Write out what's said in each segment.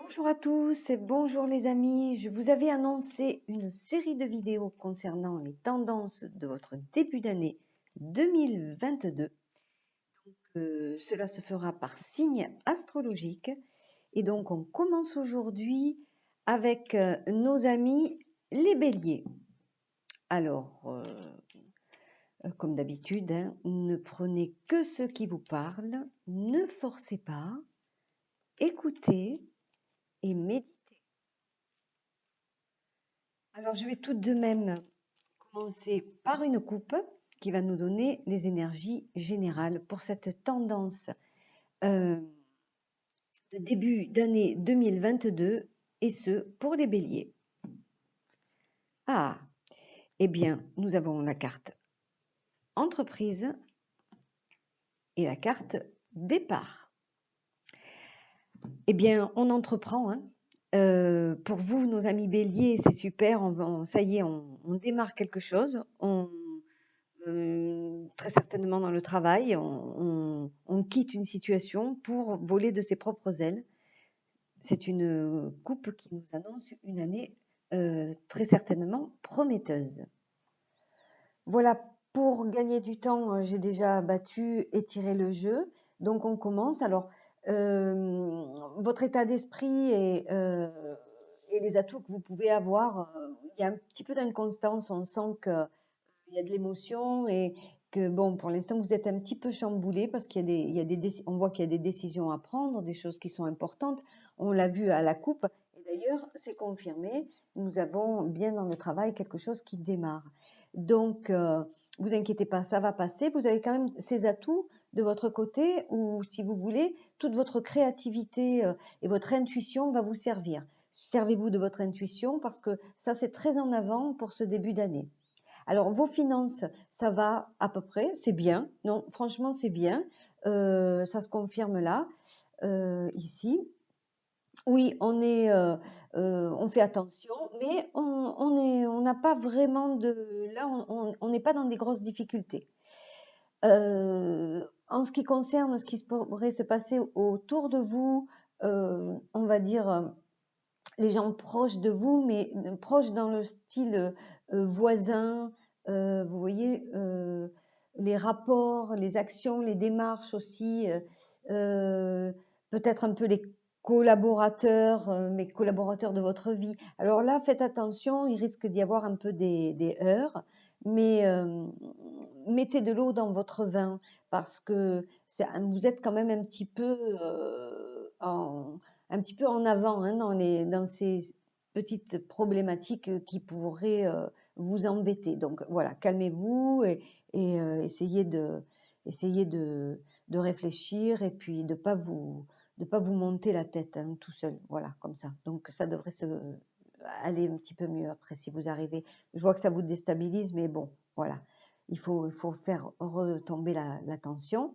Bonjour à tous et bonjour les amis. Je vous avais annoncé une série de vidéos concernant les tendances de votre début d'année 2022. Cela se fera par signe astrologique. Et donc on commence aujourd'hui avec nos amis les béliers. Alors, comme d'habitude, ne prenez que ce qui vous parle, ne forcez pas, écoutez et méditez. Alors, je vais tout de même commencer par une coupe qui va nous donner les énergies générales pour cette tendance de début d'année 2022 et ce pour les béliers. Ah, eh bien, nous avons la carte entreprise et la carte départ. Eh bien, on entreprend. Pour vous, nos amis béliers, c'est super. Ça y est, on démarre quelque chose. Très certainement dans le travail, on quitte une situation pour voler de ses propres ailes. C'est une coupe qui nous annonce une année très certainement prometteuse. Voilà, pour gagner du temps, j'ai déjà battu et tiré le jeu. Donc on commence. Alors, votre état d'esprit et les atouts que vous pouvez avoir, il y a un petit peu d'inconstance. On sent que il y a de l'émotion et que, bon, pour l'instant, vous êtes un petit peu chamboulé parce on voit qu'il y a des décisions à prendre, des choses qui sont importantes. On l'a vu à la coupe. Et d'ailleurs, c'est confirmé. Nous avons bien dans le travail quelque chose qui démarre. Donc, vous inquiétez pas, ça va passer. Vous avez quand même ces atouts de votre côté ou, si vous voulez, toute votre créativité et votre intuition va vous servir. Servez-vous de votre intuition parce que ça, c'est très en avant pour ce début d'année. Alors, vos finances, ça va à peu près, c'est bien. Non, franchement, c'est bien. Ça se confirme là, ici. Oui, on fait attention, mais on n'a pas vraiment là, on n'est pas dans des grosses difficultés. En ce qui concerne ce qui pourrait se passer autour de vous, on va dire les gens proches de vous, mais proches dans le style voisin, vous voyez, les rapports, les actions, les démarches aussi, peut-être un peu les collaborateurs, mes collaborateurs de votre vie. Alors là, faites attention, il risque d'y avoir un peu des heurts, mais mettez de l'eau dans votre vin parce que vous êtes quand même un petit peu un petit peu en avant dans ces petites problématiques qui pourraient vous embêter. Donc voilà, calmez-vous et essayez de réfléchir et puis de pas vous monter la tête tout seul. Voilà, comme ça. Donc ça devrait aller un petit peu mieux après si vous arrivez. Je vois que ça vous déstabilise, mais bon, voilà. Il faut faire retomber la tension.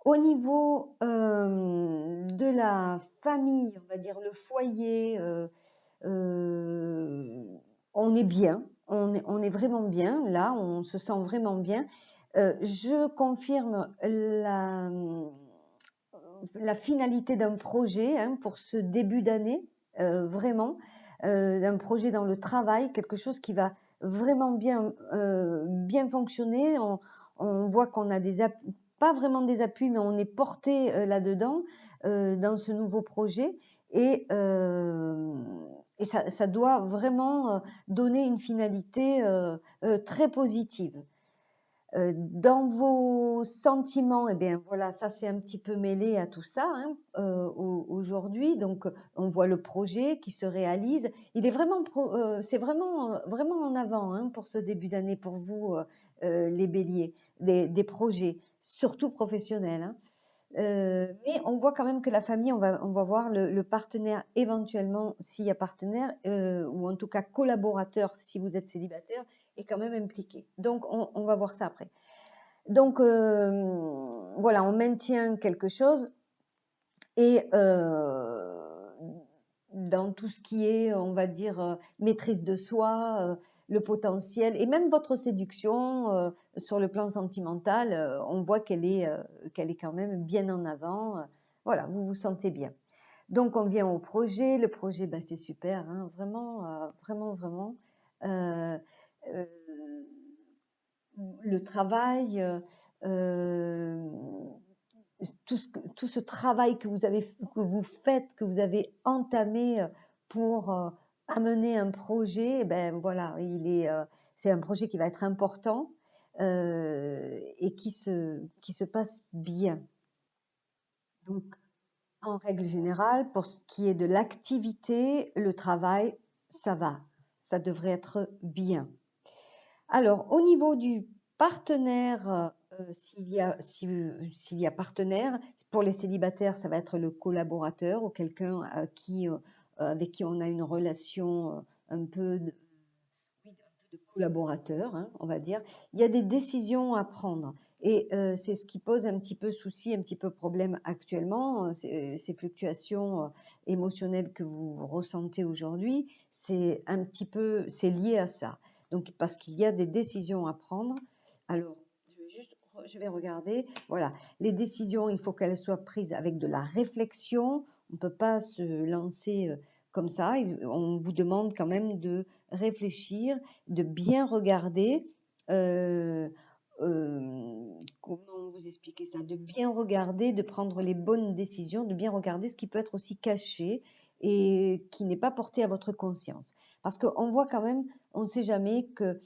Au niveau de la famille, on va dire le foyer, on est bien, on est vraiment bien, là, on se sent vraiment bien. Je confirme la finalité d'un projet pour ce début d'année, vraiment, d'un projet dans le travail, quelque chose qui va vraiment bien fonctionner. On voit qu'on a pas vraiment des appuis, mais on est porté là-dedans, dans ce nouveau projet. Et ça doit vraiment donner une finalité très positive. Dans vos sentiments, eh bien voilà, ça c'est un petit peu mêlé à tout ça aujourd'hui. Donc on voit le projet qui se réalise. Il est vraiment, c'est vraiment en avant pour ce début d'année pour vous les Béliers, des projets, surtout professionnels. Mais on voit quand même que la famille, on va voir le partenaire éventuellement, s'il y a partenaire, ou en tout cas collaborateur si vous êtes célibataire, est quand même impliqué. Donc on va voir ça après. Donc voilà, on maintient quelque chose et dans tout ce qui est, on va dire, maîtrise de soi, le potentiel et même votre séduction sur le plan sentimental, on voit qu'elle est quand même bien en avant. Voilà, vous vous sentez bien. Donc on vient au projet. Le projet, bah, c'est super, hein, vraiment, vraiment, vraiment. Euh, euh, le travail, euh, tout ce travail que vous faites, que vous avez entamé pour amener un projet, eh ben voilà, c'est un projet qui va être important et qui se passe bien. Donc, en règle générale, pour ce qui est de l'activité, le travail, ça va, ça devrait être bien. Alors, au niveau du partenaire, s'il y a partenaire, pour les célibataires, ça va être le collaborateur ou quelqu'un avec qui on a une relation un peu de, oui, un peu de collaborateur, hein, on va dire. Il y a des décisions à prendre. Et c'est ce qui pose un petit peu souci, un petit peu problème actuellement, ces fluctuations émotionnelles que vous ressentez aujourd'hui, c'est lié à ça. Donc, parce qu'il y a des décisions à prendre. Alors, je vais regarder. Voilà, les décisions, il faut qu'elles soient prises avec de la réflexion. On ne peut pas se lancer comme ça. On vous demande quand même de réfléchir, de bien regarder. euh, Comment vous expliquer ça? De bien regarder, de prendre les bonnes décisions, de bien regarder ce qui peut être aussi caché et qui n'est pas porté à votre conscience. Parce qu'on voit quand même, on ne sait jamais que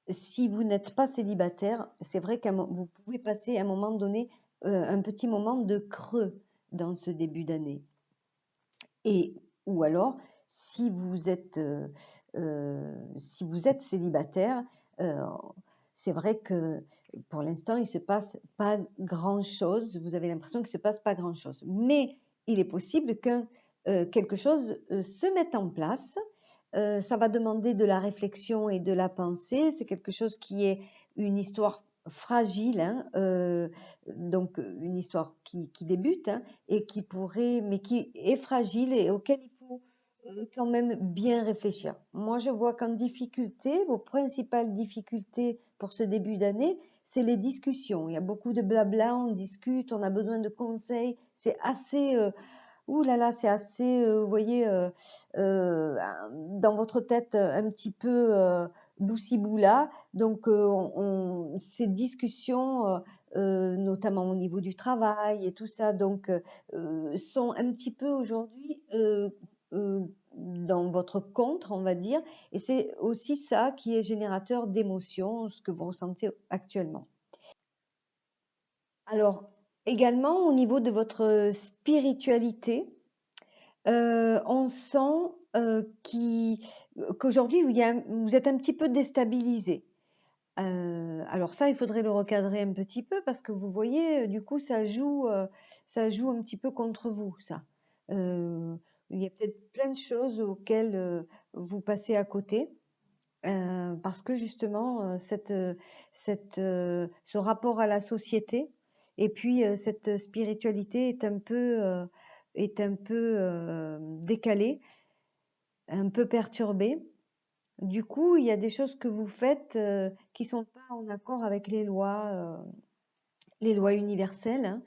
si vous n'êtes pas célibataire, c'est vrai vous pouvez passer à un moment donné un petit moment de creux dans ce début d'année. Et ou alors, si vous êtes célibataire, euh, c'est vrai que pour l'instant, il ne se passe pas grand-chose. Vous avez l'impression qu'il ne se passe pas grand-chose. Mais il est possible que quelque chose se mette en place. Ça va demander de la réflexion et de la pensée. C'est quelque chose qui est une histoire fragile, hein, donc une histoire qui débute, hein, et mais qui est fragile et auquel il faut quand même bien réfléchir. Moi, je vois qu'en difficulté, vos principales difficultés pour ce début d'année, c'est les discussions. Il y a beaucoup de blabla, on discute, on a besoin de conseils. C'est assez, ouh là là, c'est assez, vous voyez, dans votre tête un petit peu boussi-boula. Donc, ces discussions, notamment au niveau du travail et tout ça, donc, sont un petit peu aujourd'hui dans votre contre, on va dire. Et c'est aussi ça qui est générateur d'émotions, ce que vous ressentez actuellement. Alors, également au niveau de votre spiritualité, on sent qu'aujourd'hui, vous êtes un petit peu déstabilisé. Alors ça, il faudrait le recadrer un petit peu parce que vous voyez, du coup, ça joue un petit peu contre vous, ça. Euh, il y a peut-être plein de choses auxquelles vous passez à côté. Parce que justement, ce rapport à la société et puis cette spiritualité est un peu décalée, un peu perturbée. Du coup, il y a des choses que vous faites qui sont pas en accord avec les lois universelles, hein.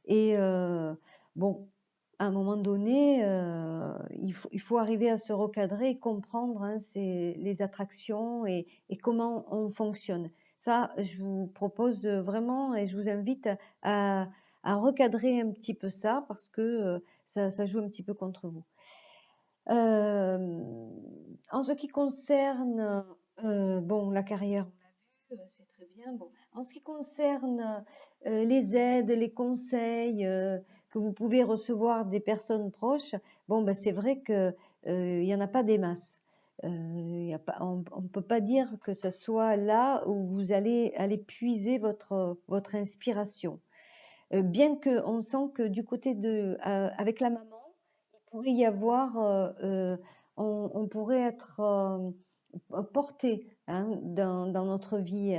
Et bon, à un moment donné, il faut arriver à se recadrer et comprendre, hein, les attractions et comment on fonctionne. Ça, je vous propose vraiment et je vous invite à recadrer un petit peu ça parce que ça joue un petit peu contre vous. Euh, En ce qui concerne bon, la carrière, c'est très bien. Bon, en ce qui concerne les aides, les conseils que vous pouvez recevoir des personnes proches, bon, ben, c'est vrai que il y en a pas des masses. On ne peut pas dire que ce soit là où vous allez aller puiser votre inspiration. Bien qu'on sent que du côté avec la maman, il pourrait y avoir, on pourrait être porté, hein, dans notre vie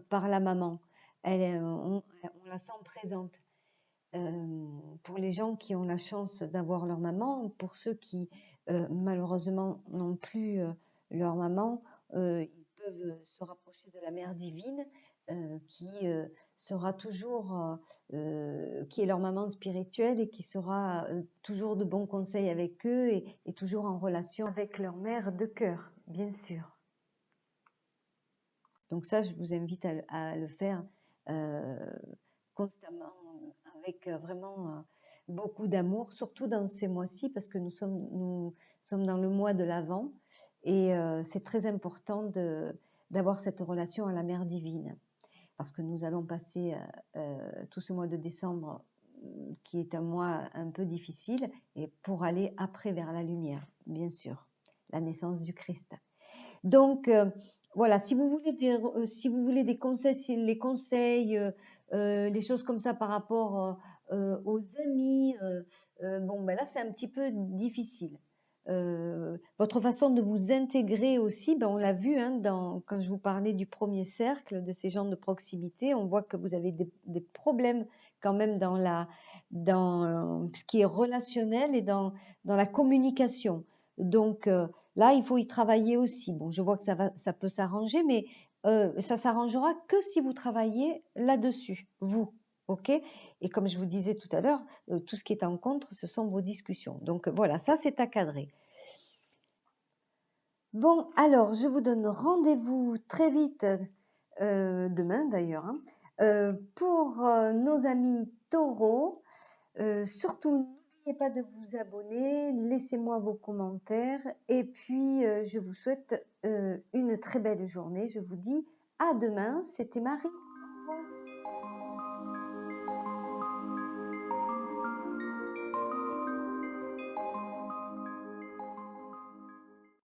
par la maman. On la sent présente. Pour les gens qui ont la chance d'avoir leur maman, pour ceux qui malheureusement n'ont plus leur maman, ils peuvent se rapprocher de la mère divine qui sera toujours, qui est leur maman spirituelle et qui sera toujours de bons conseils avec eux et toujours en relation avec leur mère de cœur, bien sûr. Donc ça, je vous invite à le faire constamment, avec vraiment beaucoup d'amour, surtout dans ces mois-ci, parce que nous sommes dans le mois de l'Avent, et c'est très important d'avoir cette relation à la Mère divine, parce que nous allons passer tout ce mois de décembre, qui est un mois un peu difficile, et pour aller après vers la lumière, bien sûr, la naissance du Christ. Donc, voilà, si vous voulez des conseils, les conseils, les choses comme ça par rapport aux amis, bon, ben là, c'est un petit peu difficile. Votre façon de vous intégrer aussi, ben, on l'a vu hein, quand je vous parlais du premier cercle, de ces gens de proximité, on voit que vous avez des problèmes quand même dans ce qui est relationnel et dans la communication. Donc, là, il faut y travailler aussi. Bon, je vois que ça peut s'arranger, mais ça s'arrangera que si vous travaillez là-dessus, vous. OK? Et comme je vous disais tout à l'heure, tout ce qui est en contre, ce sont vos discussions. Donc voilà, ça c'est à cadrer. Bon, alors je vous donne rendez-vous très vite, demain d'ailleurs, hein, pour nos amis taureaux. Surtout, n'oubliez pas de vous abonner, laissez-moi vos commentaires et puis je vous souhaite une très belle journée. Je vous dis à demain. C'était Marie. Au revoir.